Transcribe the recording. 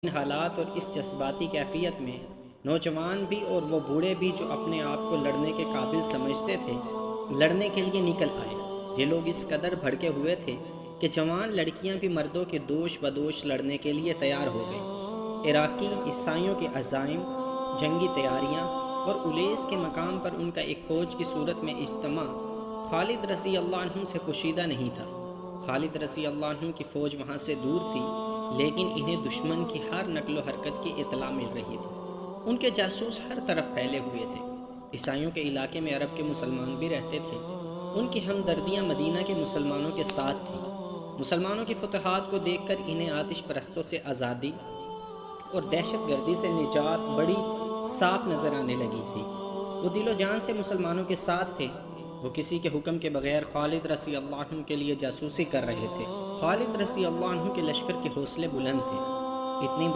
ان حالات اور اس جذباتی کیفیت میں نوجوان بھی اور وہ بوڑھے بھی جو اپنے آپ کو لڑنے کے قابل سمجھتے تھے لڑنے کے لیے نکل آئے۔ یہ لوگ اس قدر بھڑکے ہوئے تھے کہ جوان لڑکیاں بھی مردوں کے دوش بدوش لڑنے کے لیے تیار ہو گئیں۔ عراقی عیسائیوں کے عزائم، جنگی تیاریاں اور الیس کے مقام پر ان کا ایک فوج کی صورت میں اجتماع خالد رضی اللہ عنہ سے پوشیدہ نہیں تھا۔ خالد رضی اللہ عنہ کی فوج وہاں سے دور تھی، لیکن انہیں دشمن کی ہر نقل و حرکت کی اطلاع مل رہی تھی۔ ان کے جاسوس ہر طرف پھیلے ہوئے تھے۔ عیسائیوں کے علاقے میں عرب کے مسلمان بھی رہتے تھے۔ ان کی ہمدردیاں مدینہ کے مسلمانوں کے ساتھ تھیں۔ مسلمانوں کی فتوحات کو دیکھ کر انہیں آتش پرستوں سے آزادی اور دہشت گردی سے نجات بڑی صاف نظر آنے لگی تھی۔ وہ دل و جان سے مسلمانوں کے ساتھ تھے۔ وہ کسی کے حکم کے بغیر خالد رضی اللہ عنہ کے لیے جاسوسی کر رہے تھے۔ خالد رضی اللہ عنہ کے لشکر کے حوصلے بلند تھے۔ اتنی